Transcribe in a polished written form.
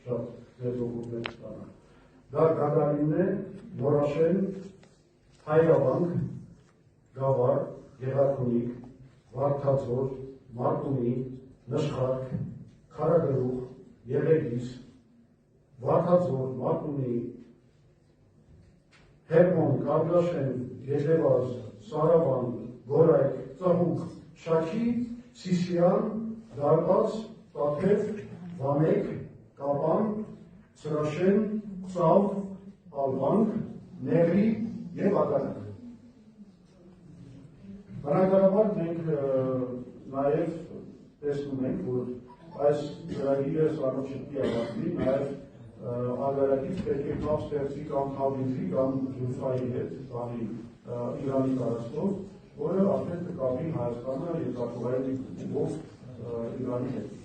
շատ ձեզողումներ ստանա։ Դա Գագարինն է, Մորաշեն, Հայրավանք, Գավառ, Գեղարքունիք, Վարդաձոր, Մարտունի, Նշխարք, Քարագլուխ, Եղեգիս, Վարդաձոր, Մարտունի, Հերմոն, Կարգաշեն, Գեժևազ, Սարավան, Գորայք, Ծաղուկ, Շաքի, Սիսիան, Դարբաց, Տաթև, Վանեկ, Կապան, Սրաշեն, Ծավ, Ալվանք, Նեղի և Ակարանք։ Բնականաբար մենք նաև տեսնում ենք, որ այս ծրագիրը սանոց չպետք է ավարտվի, նաև ագարակից պետք է կապ ստեղծի կամ Թավրիզի կամ Ջուֆայի հետ, Իրանի տարածքով, որը արդեն կկապի Հայաստանը երկաթուղային ուղով Իրանի հետ։